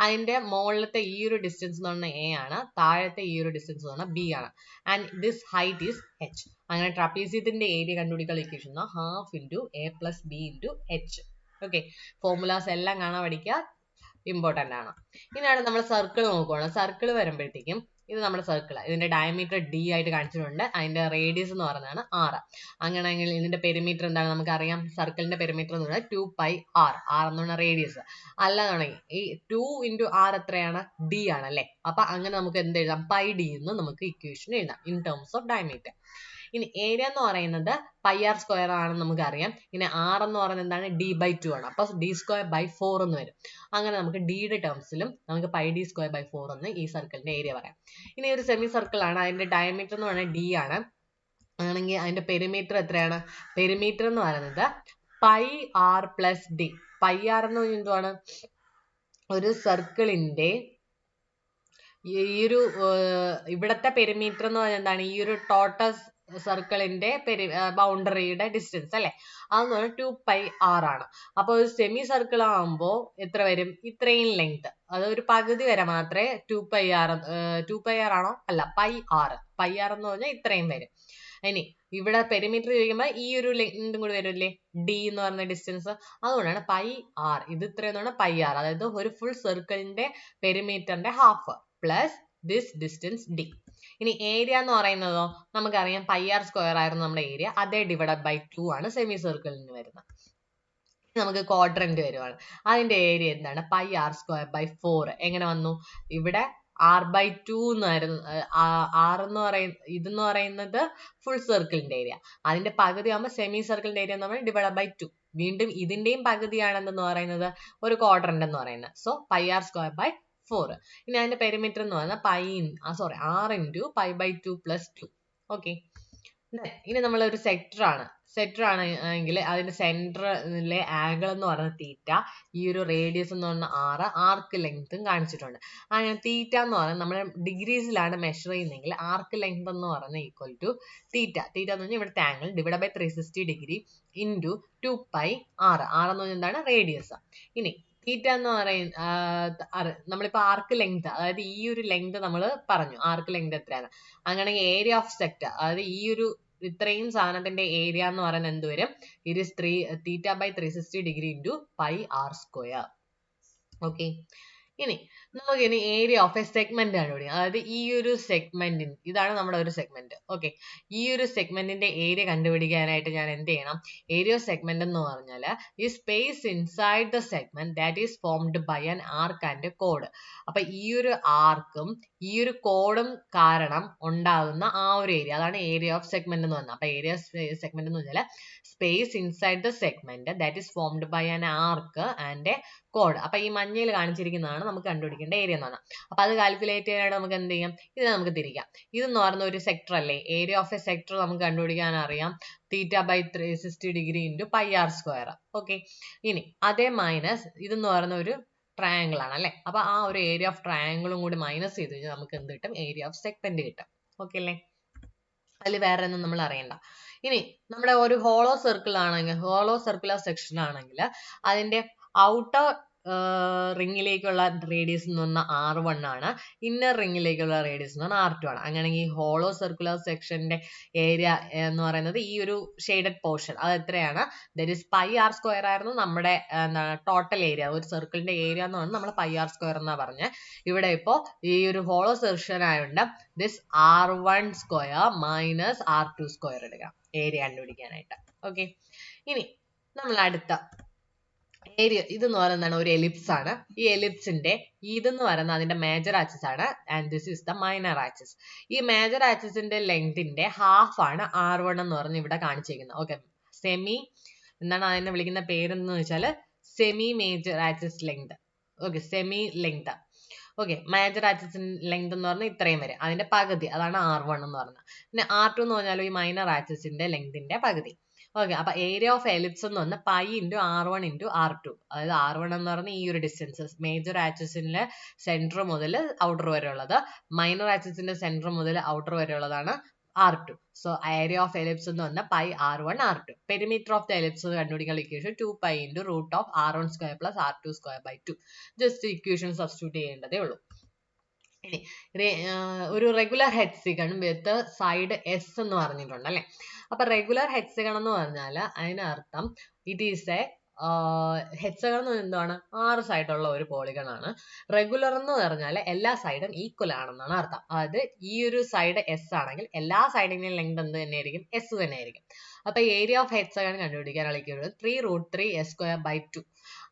അതിന്റെ മുകളിലത്തെ ഈ ഒരു ഡിസ്റ്റൻസ് എന്ന് പറഞ്ഞാൽ a ആണ്, താഴത്തെ ഈ ഒരു ഡിസ്റ്റൻസ് എന്ന് പറഞ്ഞാൽ b ആണ്. And this height is h. അങ്ങനെ ട്രപ്പീസിയത്തിന്റെ ഏരിയ കണ്ടുപിടിക്കാനുള്ള equation half into a plus b into h. Okay, formulas എല്ലാം കാണാൻ പഠിക്കുക, ഇമ്പോർട്ടന്റ് ആണ്. ഇനിയാണ് നമ്മൾ സർക്കിൾ നോക്കുകയാണ്. സർക്കിൾ വരുമ്പോഴത്തേക്കും ഇത് നമ്മുടെ സർക്കിൾ, ഇതിന്റെ ഡയമീറ്റർ d ആയിട്ട് കാണിച്ചിട്ടുണ്ട്. അതിന്റെ റേഡിയസ് എന്ന് പറയുന്നതാണ് r. അങ്ങനെയെങ്കിൽ ഇതിന്റെ പെരിമീറ്റർ എന്താണ് നമുക്കറിയാം? സർക്കിളിന്റെ പെരിമീറ്റർ എന്ന് പറയുന്നത് 2πr. r എന്ന് പറഞ്ഞ റേഡിയസ്. അല്ലാതാണെങ്കിൽ ഈ 2 ഇൻറ്റു r എത്രയാണ്? d ആണ് അല്ലേ? അപ്പൊ അങ്ങനെ നമുക്ക് എന്ത് എഴുതാം? പൈ d എന്ന് നമുക്ക് ഇക്വേഷൻ എഴുതാം ഇൻ ടേംസ് ഓഫ് ഡയമീറ്റർ. ഇനി ഏരിയ എന്ന് പറയുന്നത് πr സ്ക്വയർ ആണെന്ന് നമുക്കറിയാം. ഇനി r എന്ന് പറയുന്നത് എന്താണ്? d/2 ആണ്. അപ്പൊ d²/4 എന്ന് വരും. അങ്ങനെ നമുക്ക് ഡിയുടെ ടേംസിലും നമുക്ക് πd²/4 എന്ന് ഈ സർക്കിളിന്റെ ഏരിയ പറയാം. ഇനി ഒരു സെമി സർക്കിൾ ആണ്, അതിന്റെ ഡയമീറ്റർ എന്ന് പറയുന്നത് d ആണ്. ആണെങ്കിൽ അതിന്റെ പെരിമീറ്റർ എത്രയാണ്? പെരിമീറ്റർ എന്ന് പറയുന്നത് πr പ്ലസ് d. πr എന്ന് പറഞ്ഞാൽ എന്തുവാണ്? ഒരു സർക്കിളിന്റെ ഈ ഒരു ഇവിടത്തെ പെരിമീറ്റർ എന്ന് പറഞ്ഞാൽ എന്താണ്? ഈ ഒരു ടോട്ടൽ സർക്കിളിന്റെ ബൗണ്ടറിയുടെ ഡിസ്റ്റൻസ് അല്ലെ, അതെന്ന് പറഞ്ഞാൽ 2πr ആണ്. അപ്പൊ ഒരു സെമി സർക്കിൾ ആകുമ്പോൾ എത്ര വരും? ഇത്രയും ലെങ്ത്, അത് ഒരു പകുതി വരെ മാത്രമേ 2πr ആണോ? അല്ല, πr എന്ന് പറഞ്ഞാൽ ഇത്രയും വരും. ഇനി ഇവിടെ പെരിമീറ്റർ ചോദിക്കുമ്പോൾ ഈ ഒരു ലെങ്തും കൂടി വരില്ലേ, d എന്ന് പറയുന്ന ഡിസ്റ്റൻസ്. അതുകൊണ്ടാണ് πr. ഇത് ഇത്രയെന്ന് പറഞ്ഞാൽ πr, അതായത് ഒരു ഫുൾ സർക്കിളിന്റെ പെരിമീറ്ററിന്റെ half plus this distance d. ഇനി ഏരിയ എന്ന് പറയുന്നതോ നമുക്കറിയാം πr സ്ക്വയർ ആയിരുന്നു നമ്മുടെ ഏരിയ, അതേ ഡിവൈഡഡ് ബൈ 2 ആണ് സെമി സർക്കിളിന് വരുന്നത്. നമുക്ക് ക്വാഡ്രന്റ് വരുവാണ്. അതിന്റെ ഏരിയ എന്താണ്? πr²/4. എങ്ങനെ വന്നു? ഇവിടെ r/2 എന്നായിരുന്നു. ഇതെന്ന് പറയുന്നത് ഫുൾ സർക്കിളിന്റെ ഏരിയ, അതിന്റെ പകുതി ആകുമ്പോൾ സെമി സർക്കിളിന്റെ ഏരിയ എന്ന് പറയുന്നത് ഡിവൈഡ് ബൈ 2. വീണ്ടും ഇതിന്റെയും പകുതിയാണെന്ന് പറയുന്നത് ഒരു ക്വാഡ്രന്റ് എന്ന് പറയുന്നത്. So πr²/4. ഇനി അതിന്റെ പെരിമീറ്റർ എന്ന് പറയുന്നത് r ഇൻറ്റു π/2 പ്ലസ് 2. ഓക്കെ, ഇനി നമ്മൾ ഒരു സെക്ടർ ആണ് എങ്കിൽ അതിന്റെ സെന്ററിലെ ആംഗിൾ എന്ന് പറയുന്നത് തീറ്റ, ഈ ഒരു റേഡിയസ് എന്ന് പറഞ്ഞാൽ r, ആർക്ക് ലെങ്ത്തും കാണിച്ചിട്ടുണ്ട്. അങ്ങനെ തീറ്റ എന്ന് പറയുന്നത് നമ്മൾ ഡിഗ്രീസിലാണ് മെഷർ ചെയ്യുന്നതെങ്കിൽ ആർക്ക് ലെങ്ത് എന്ന് പറയുന്നത് ഈക്വൽ ടു തീറ്റ എന്ന് പറഞ്ഞാൽ ഇവിടുത്തെ angle divide by 360 degree into 2πr. r എന്ന് പറഞ്ഞാൽ എന്താണ്? റേഡിയസ്. ഇനി തീറ്റ എന്ന് പറയുന്നത് നമ്മളിപ്പോ ആർക്ക് ലെങ്ത്, അതായത് ഈ ഒരു ലെങ്ത് നമ്മൾ പറഞ്ഞു ആർക്ക് ലെങ്ത് എത്രയാണ്. അങ്ങനെയെങ്കിൽ ഏരിയ ഓഫ് സെക്ടർ, അതായത് ഈ ഒരു ഇത്രയും സാധനത്തിന്റെ ഏരിയ എന്ന് പറയുന്നത് എന്ത് വരും? It is θ/360 degree into πr². Okay, ഇനി നമുക്ക് ഏരിയ ഓഫ് എ സെഗ്മെന്റ് കണ്ടുപിടിക്കാം. അതായത് ഈ ഒരു സെഗ്മെന്റിന്, ഇതാണ് നമ്മുടെ ഒരു സെഗ്മെന്റ്. ഓക്കെ, ഈ ഒരു സെഗ്മെന്റിന്റെ ഏരിയ കണ്ടുപിടിക്കാനായിട്ട് ഞാൻ എന്ത് ചെയ്യണം? ഏരിയ ഓഫ് സെഗ്മെന്റ് എന്ന് പറഞ്ഞാൽ ഈ space inside the segment that is formed by an arc and കോഡ്. അപ്പൊ ഈ ഒരു ആർക്കും ഈ ഒരു കോഡും കാരണം ഉണ്ടാകുന്ന ആ ഒരു ഏരിയ, അതാണ് ഏരിയ ഓഫ് സെഗ്മെന്റ് എന്ന് പറഞ്ഞാൽ. അപ്പൊ ഏരിയ ഓഫ് സെഗ്മെന്റ് എന്ന് പറഞ്ഞാൽ space inside the segment that is formed by an arc and കോഡ്. അപ്പൊ ഈ മഞ്ഞയിൽ കാണിച്ചിരിക്കുന്നതാണ് നമുക്ക് കണ്ടുപിടിക്കേണ്ട ഏരിയ എന്ന് പറഞ്ഞാൽ. അപ്പൊ അത് കാൽക്കുലേറ്റ് ചെയ്യാനായിട്ട് നമുക്ക് എന്ത് ചെയ്യാം? ഇത് നമുക്ക് തിരിക്കാം. ഇതെന്ന് പറയുന്ന ഒരു സെക്ടർ അല്ലേ, ഏരിയ ഓഫ് എ സെക്ടർ നമുക്ക് കണ്ടുപിടിക്കാൻ അറിയാം θ/360 ഡിഗ്രി ഇൻറ്റു πr². ഓക്കെ, ഇനി അതേ മൈനസ് ഇതെന്ന് പറയുന്ന ഒരു ട്രയാങ്കിൾ ആണ് അല്ലെ. അപ്പൊ ആ ഒരു ഏരിയ ഓഫ് ട്രയാങ്കിളും കൂടി മൈനസ് ചെയ്ത് കഴിഞ്ഞാൽ നമുക്ക് എന്ത് കിട്ടും? ഏരിയ ഓഫ് സെഗ്മെന്റ് കിട്ടും. ഓക്കെ അല്ലേ? അതിൽ വേറെ ഒന്നും നമ്മൾ അറിയണ്ട. ഇനി നമ്മുടെ ഒരു ഹോളോ സർക്കിൾ ആണെങ്കിൽ, ഹോളോ സർക്കുലർ സെക്ഷൻ ആണെങ്കിൽ അതിന്റെ ഔട്ടർ റിങ്ങിലേക്കുള്ള റേഡിയസ് എന്ന് പറഞ്ഞാൽ r1 ആണ്, ഇന്നർ റിങ്ങിലേക്കുള്ള റേഡിയസ് എന്ന് പറഞ്ഞാൽ r2 ആണ്. അങ്ങനെയെങ്കിൽ ഹോളോ സർക്കുലർ സെക്ഷന്റെ ഏരിയ എന്ന് പറയുന്നത് ഈ ഒരു ഷെയ്ഡഡ് പോർഷൻ, അത് എത്രയാണ്? ദാറ്റ് ഈസ് πr² ആയിരുന്നു നമ്മുടെ എന്താണ് ടോട്ടൽ ഏരിയ. ഒരു സർക്കിളിന്റെ ഏരിയ എന്ന് പറഞ്ഞാൽ നമ്മൾ πr² എന്നാ പറഞ്ഞത്. ഇവിടെ ഇപ്പോ ഈ ഒരു ഹോളോ സെക്ഷൻ ആയതുകൊണ്ട് ദിസ് r1² മൈനസ് r2² എടുക്കാം ഏരിയ കണ്ടുപിടിക്കാനായിട്ട്. ഓക്കെ, ഇനി നമ്മൾ അടുത്ത ഏരിയ ഇതെന്ന് പറയുന്നതാണ് ഒരു എലിപ്സ് ആണ്. ഈ എലിപ്സിന്റെ ഇതെന്ന് പറയുന്നത് അതിന്റെ മേജർ ആക്സിസ് ആണ് and this is the minor axis. ഈ മേജർ ആക്സിസിന്റെ ലെങ്തിന്റെ ഹാഫ് ആണ് R1 എന്ന് പറഞ്ഞ് ഇവിടെ കാണിച്ചിരിക്കുന്നത്. ഓക്കെ, സെമി എന്താണ് അതിനെ വിളിക്കുന്ന പേരെന്ന് വെച്ചാൽ semi major axis length. Okay, semi length. Okay, major axis length എന്ന് പറഞ്ഞാൽ ഇത്രയും വരെ, അതിന്റെ പകുതി, അതാണ് R1 എന്ന് പറയുന്നത്. പിന്നെ R2 എന്ന് പറഞ്ഞാൽ ഈ മൈനർ ആക്സിസിന്റെ ലെങ്തിന്റെ പകുതി. ഓക്കെ, അപ്പൊ ഏരിയ ഓഫ് എലിപ്സ് എന്ന് പറഞ്ഞാൽ pi into R1 into R2. അതായത് R1 എന്ന് പറഞ്ഞാൽ ഈ ഒരു ഡിസ്റ്റൻസ് മേജർ ആക്സിസിന്റെ സെന്റർ മുതൽ ഔട്ടർ വരെ ഉള്ളത്, മൈനർ ആക്സിസിന്റെ സെന്റർ മുതൽ ഔട്ടർ വരെ ഉള്ളതാണ് R2. So area of ellipse എന്ന് പറഞ്ഞാൽ pi R1 R2. Perimeter of the ellipse കണ്ടുപിടിക്കാനുള്ള equation 2π into root of R1 square plus R2 square by 2. Just equation substitute ചെയ്യേണ്ടതേ ഉള്ളൂ. ഇനി ഒരു regular hexagon with side S എന്ന് പറഞ്ഞിട്ടുണ്ട് അല്ലെ. അപ്പൊ റെഗുലർ ഹെക്സഗൺ എന്ന് പറഞ്ഞാൽ അതിനർത്ഥം ഇറ്റ് ഈസ് എ ഹെക്സഗൺ എന്ന് എന്താണ് 6 സൈഡുള്ള ഒരു പോളിഗൺ ആണ്. റെഗുലർ എന്ന് പറഞ്ഞാൽ എല്ലാ സൈഡും ഈക്വൽ ആണെന്നാണ് അർത്ഥം. അതായത് ഈ ഒരു സൈഡ് എസ് ആണെങ്കിൽ എല്ലാ സൈഡിന്റെയും ലെങ്ത് എന്ത് തന്നെയായിരിക്കും? എസ് തന്നെയായിരിക്കും. അപ്പൊ ഏരിയ ഓഫ് ഹെക്സഗൺ കണ്ടുപിടിക്കാനുള്ള ഇക്വേഷൻ 3√3s²/2.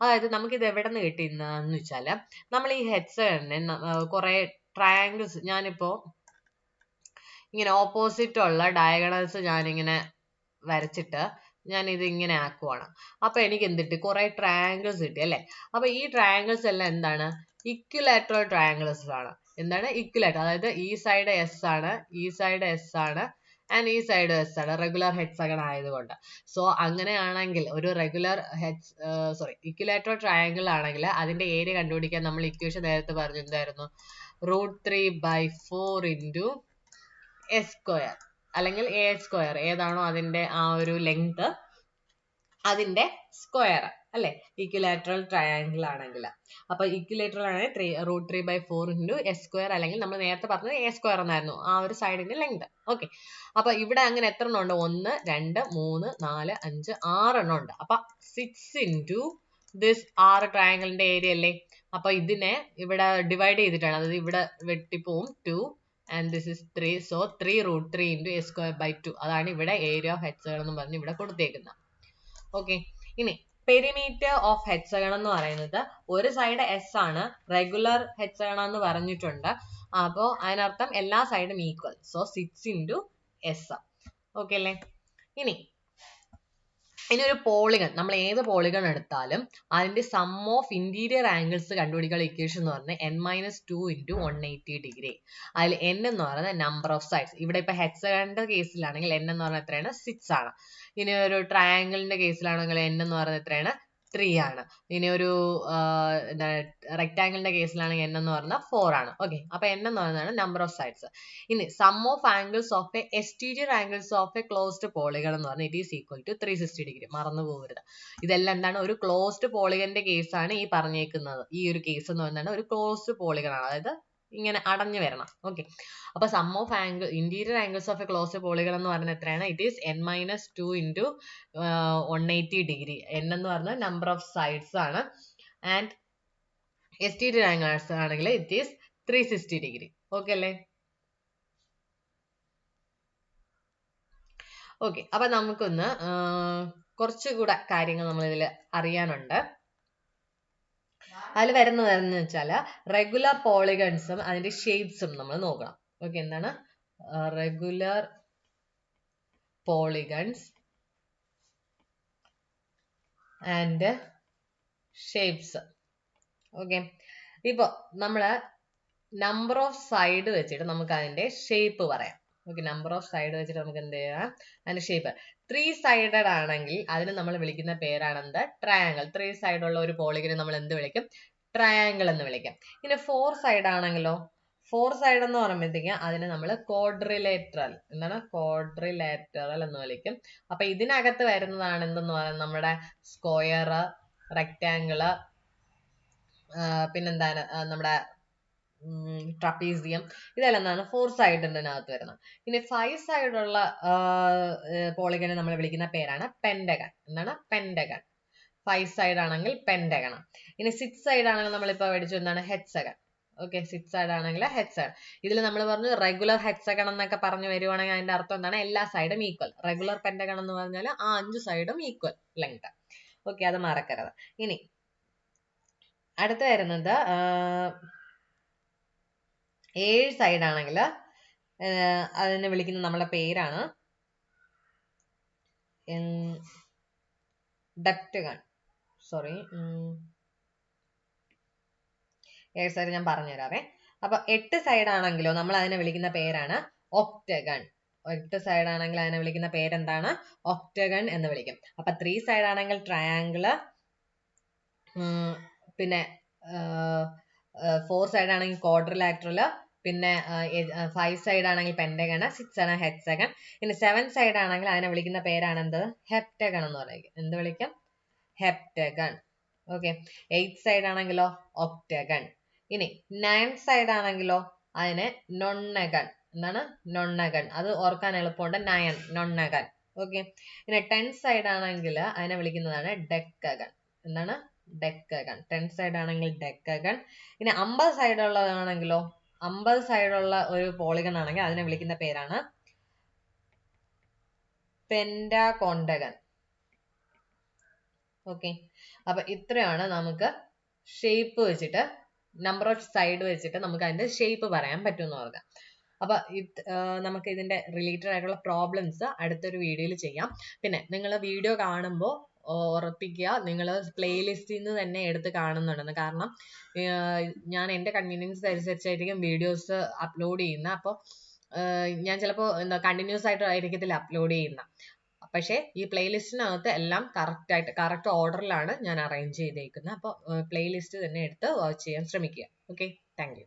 അതായത് നമുക്ക് ഇത് എവിടെ നിന്ന് കിട്ടിയെന്ന് വെച്ചാല് നമ്മൾ ഈ ഹെക്സഗണിനെ കുറെ ട്രയാങ്കിൾസ്, ഞാനിപ്പോ ഇങ്ങനെ ഓപ്പോസിറ്റ് ഉള്ള ഡയഗണൽസ് ഞാനിങ്ങനെ വരച്ചിട്ട് ഞാൻ ഇത് ഇങ്ങനെ ആക്കുവാണ്. അപ്പൊ എനിക്ക് എന്തിട്ട് കുറെ ട്രയാങ്കിൾസ് കിട്ടി അല്ലെ. അപ്പൊ ഈ ട്രയാങ്കിൾസ് എല്ലാം എന്താണ്? ഇക്വിലാറ്ററൽ ട്രയാങ്കിൾസ് ആണ്. എന്താണ് ഇക്വിലാറ്ററൽ? അതായത് ഈ സൈഡ് എസ് ആണ്, ഈ സൈഡ് എസ് ആണ് ആൻഡ് ഈ സൈഡ് എസ് ആണ്, റെഗുലർ ഹെക്സഗൺ ആയതുകൊണ്ട്. സോ അങ്ങനെയാണെങ്കിൽ ഒരു റെഗുലർ ഇക്വിലാറ്ററൽ ട്രയാങ്കിൾ ആണെങ്കിൽ അതിന്റെ ഏരിയ കണ്ടുപിടിക്കാൻ നമ്മൾ ഇക്വേഷൻ നേരത്തെ പറഞ്ഞു എന്തായിരുന്നു? √3/4 ഇൻറ്റു എസ് സ്ക്വയർ അല്ലെങ്കിൽ എ സ്ക്വയർ, ഏതാണോ അതിന്റെ ആ ഒരു ലെങ്ത് അതിന്റെ സ്ക്വയർ അല്ലെ, ഇക്വിലാറ്ററൽ ട്രയാങ്കിൾ ആണെങ്കിൽ. അപ്പൊ ഇക്വിലാറ്ററൽ ആണെങ്കിൽ √3/4 ഇൻറ്റു എസ് സ്ക്വയർ, അല്ലെങ്കിൽ നമ്മൾ നേരത്തെ പറഞ്ഞത് എ സ്ക്വയർ എന്നായിരുന്നു ആ ഒരു സൈഡിന്റെ ലെങ്ത്. ഓക്കെ, അപ്പൊ ഇവിടെ അങ്ങനെ എത്ര എണ്ണം ഉണ്ട്? 1 2 3 4 5 6 എണ്ണം ഉണ്ട്. അപ്പൊ 6 ഇൻറ്റു ദിസ് 6 ട്രയാങ്കിളിന്റെ ഏരിയ അല്ലേ. അപ്പൊ ഇതിനെ ഇവിടെ ഡിവൈഡ് ചെയ്തിട്ടാണ്, അതായത് ഇവിടെ വെട്ടിപ്പോവും 2 and this is 3. so 3√3 into s²/2. അതാണ് ഇവിടെ ഏരിയ ഓഫ് ഹെക്സഗൺ എന്ന് പറഞ്ഞ് ഇവിടെ കൊടുത്തേക്കുന്നത്. ഓക്കെ, ഇനി പെരിമീറ്റർ ഓഫ് ഹെക്സഗൺ എന്ന് പറയുന്നത് ഒരു സൈഡ് എസ് ആണ്, റെഗുലർ ഹെക്സഗൺ എന്ന് പറഞ്ഞിട്ടുണ്ട്. അപ്പോ അതിനർത്ഥം എല്ലാ സൈഡും equal. So 6 into S. Okay അല്ലേ. ഇനി ഒരു പോളിഗൺ, നമ്മൾ ഏത് പോളിഗൺ എടുത്താലും അതിന്റെ സം ഓഫ് ഇന്റീരിയർ ആംഗിൾസ് കണ്ടുപിടിക്കാനുള്ള ഇക്വേഷൻ എന്ന് പറഞ്ഞാൽ n-2 ഇൻറ്റു 180 ഡിഗ്രി. അതിൽ n എന്ന് പറയുന്നത് നമ്പർ ഓഫ് സൈഡ്സ്. ഇവിടെ ഇപ്പൊ ഹെക്സഗണിന്റെ കേസിലാണെങ്കിൽ n എന്ന് പറഞ്ഞാൽ എത്രയാണ്? 6 ആണ്. ഇനി ഒരു ട്രയാങ്കിളിന്റെ കേസിലാണെങ്കിൽ n എന്ന് പറയുന്നത് എത്രയാണ്? 3 ആണ്. ഇനി ഒരു റെക്ടാങ്കിളിന്റെ കേസിലാണെങ്കിൽ n എന്ന് പറഞ്ഞാൽ 4 ആണ്. ഓക്കെ, അപ്പൊ n എന്ന് പറയുന്നതാണ് നമ്പർ ഓഫ് സൈഡ്സ്. ഇനി sum of angles of a exterior angles of a closed polygon എന്ന് പറഞ്ഞാൽ it is equal to 360 degree. മറന്നു പോകരുത്. ഇതെല്ലാം എന്താണ്? ഒരു ക്ലോസ്ഡ് പോളിഗന്റെ കേസാണ് ഈ പറഞ്ഞേക്കുന്നത്. ഈ ഒരു കേസ് എന്ന് പറയുന്നത് ഒരു ക്ലോസ്ഡ് പോളിഗൺ ആണ്, അതായത് ഇങ്ങനെ അടഞ്ഞു വരണം. ഓക്കെ, അപ്പൊ sum of angle interior angles of a closed polygon എന്ന് പറഞ്ഞാൽ എത്രയാണ്? It is n-2 into 180 degree. n എന്ന് പറഞ്ഞാൽ നമ്പർ ഓഫ് സൈഡ്സ് ആണ് ആൻഡ് എക്സ്റ്റീരിയർ ആംഗിൾസ് ആണെങ്കിൽ ഇറ്റ് ഈസ് 360 ഡിഗ്രി. ഓക്കെ അല്ലേ. ഓക്കെ, അപ്പൊ നമുക്കൊന്ന് കുറച്ചുകൂടെ കാര്യങ്ങൾ നമ്മൾ ഇതിൽ അറിയാനുണ്ട്. അതിൽ വരുന്നതെന്ന് വെച്ചാൽ റെഗുലർ പോളിഗൺസും അതിന്റെ ഷേപ്സും നമ്മൾ നോക്കണം. ഓക്കെ, എന്താണ് regular polygons and shapes. Okay, ഇപ്പൊ നമ്മള് നമ്പർ ഓഫ് സൈഡ് വെച്ചിട്ട് നമുക്ക് അതിന്റെ ഷേപ്പ് പറയാം. ഓക്കെ, നമ്പർ ഓഫ് സൈഡ് വെച്ചിട്ട് നമുക്ക് എന്ത് ചെയ്യാം? അതിന്റെ ഷേപ്പ് 3 സൈഡഡ് ആണെങ്കിൽ അതിന് നമ്മൾ വിളിക്കുന്ന പേരാണ് എന്ത്? ട്രയാങ്കിൾ. 3 സൈഡ് ഉള്ള ഒരു പോളിഗനെ നമ്മൾ എന്ത് വിളിക്കും? ട്രയാങ്കിൾ എന്ന് വിളിക്കും. ഇനി 4 സൈഡ് ആണെങ്കിലോ? 4 സൈഡ് എന്ന് പറയുമ്പോഴത്തേക്ക് അതിന് നമ്മൾ ക്വാഡ്രിലേറ്ററൽ, എന്താണ്? ക്വാഡ്രിലേറ്ററൽ എന്ന് വിളിക്കും. അപ്പൊ ഇതിനകത്ത് വരുന്നതാണ് എന്തെന്ന് പറയുന്നത്? നമ്മുടെ സ്ക്വയർ, റെക്ടാങ്കിള്, പിന്നെന്താണ് നമ്മുടെ ട്രപ്പീസിയം, ഇതെല്ലാം എന്താണ്? 4 സൈഡിനകത്ത് വരുന്നത്. ഇനി 5 സൈഡുള്ള പോളിഗനെ നമ്മൾ വിളിക്കുന്ന പേരാണ് പെന്റഗൺ. എന്താണ്? പെന്റഗൺ. 5 സൈഡ് ആണെങ്കിൽ പെന്റഗൺ. ഇനി 6 സൈഡ് ആണെങ്കിൽ നമ്മളിപ്പോ പഠിച്ചു എന്താണ്? ഹെക്സഗൺ. ഓക്കെ, 6 സൈഡ് ആണെങ്കിൽ ഹെക്സഗൺ. ഇതിൽ നമ്മൾ പറഞ്ഞു റെഗുലർ ഹെക്സഗൺ എന്നൊക്കെ പറഞ്ഞു വരുവാണെങ്കിൽ അതിന്റെ അർത്ഥം എന്താണ്? എല്ലാ സൈഡും ഈക്വൽ. റെഗുലർ പെന്റഗൺ എന്ന് പറഞ്ഞാൽ ആ 5 സൈഡും ഈക്വൽ ലെങ്ത്. ഓക്കെ, അത് മറക്കരുത്. ഇനി അടുത്ത വരുന്നത് 7 സൈഡ് ആണെങ്കിൽ അതിനെ വിളിക്കുന്ന നമ്മളെ പേരാണ് ഡക്റ്റഗൺ. സോറി, 7 സൈഡ് ഞാൻ പറഞ്ഞുതരാവേ. അപ്പൊ 8 സൈഡ് ആണെങ്കിലോ നമ്മൾ അതിനെ വിളിക്കുന്ന പേരാണ് ഒക്ടഗൺ. 8 സൈഡ് ആണെങ്കിൽ അതിനെ വിളിക്കുന്ന പേരെന്താണ്? ഒക്ടഗൺ എന്ന് വിളിക്കും. അപ്പൊ 3 സൈഡ് ആണെങ്കിൽ ട്രയാങ്കിള്, പിന്നെ 4 സൈഡ് ആണെങ്കിൽ ക്വാഡ്രിലാറ്ററൽ, പിന്നെ 5 സൈഡ് ആണെങ്കിൽ പെന്റഗൺ, 6 ആണ് ഹെക്സഗൺ. ഇനി 7 സൈഡ് ആണെങ്കിൽ അതിനെ വിളിക്കുന്ന പേരാണ് എന്ത്? ഹെപ്റ്റഗൺ എന്ന് പറയും. എന്ത് വിളിക്കും? ഹെപ്റ്റഗൺ. ഓക്കെ. 8 സൈഡ് ആണെങ്കിലോ ഒക്ടഗൺ. ഇനി 9 സൈഡ് ആണെങ്കിലോ അതിനെ നൊണ്ണഗൺ. എന്താണ്? നൊണ്ണഗൺ. അത് ഓർക്കാൻ എളുപ്പമുണ്ട്. 9 നൊണ്ണഗൺ. ഓക്കെ. ഇനി 10 സൈഡ് ആണെങ്കിൽ അതിനെ വിളിക്കുന്നതാണ് ഡെക്കഗൺ. എന്താണ്? ഡെക്കഗൺ. 10 സൈഡ് ആണെങ്കിൽ ഡെക്കഗൺ. ഇനി 50 സൈഡ് ഉള്ളതാണെങ്കിലോ 50 സൈഡുള്ള ഒരു പോളിഗൺ ആണെങ്കിൽ അതിനെ വിളിക്കുന്ന പേരാണ് പെന്റാകോണ്ടഗൺ. ഓക്കെ. അപ്പൊ ഇത്രയാണ് നമുക്ക് ഷേപ്പ് വെച്ചിട്ട്, നമ്പർ ഓഫ് സൈഡ് വെച്ചിട്ട് നമുക്ക് അതിന്റെ ഷേപ്പ് പറയാൻ പറ്റുമെന്ന് പറഞ്ഞാൽ. അപ്പൊ നമുക്ക് ഇതിന്റെ റിലേറ്റഡ് ആയിട്ടുള്ള പ്രോബ്ലംസ് അടുത്തൊരു വീഡിയോയിൽ ചെയ്യാം. പിന്നെ നിങ്ങൾ വീഡിയോ കാണുമ്പോൾ ഉറപ്പിക്കുക നിങ്ങൾ പ്ലേലിസ്റ്റിൽ നിന്ന് തന്നെ എടുത്ത് കാണുന്നുണ്ടെന്ന്. കാരണം ഞാൻ എൻ്റെ കൺവീനിയൻസ് അനുസരിച്ചായിരിക്കും വീഡിയോസ് അപ്ലോഡ് ചെയ്യുന്നത്. അപ്പോൾ ഞാൻ ചിലപ്പോൾ കണ്ടിന്യൂസ് ആയിട്ടില്ല അപ്ലോഡ് ചെയ്യുന്ന. പക്ഷേ ഈ പ്ലേലിസ്റ്റിനകത്ത് എല്ലാം കറക്റ്റ് ഓർഡറിലാണ് ഞാൻ അറേഞ്ച് ചെയ്തേക്കുന്നത്. അപ്പോൾ പ്ലേലിസ്റ്റ് തന്നെ എടുത്ത് വാച്ച് ചെയ്യാൻ ശ്രമിക്കുക. Okay, thank you.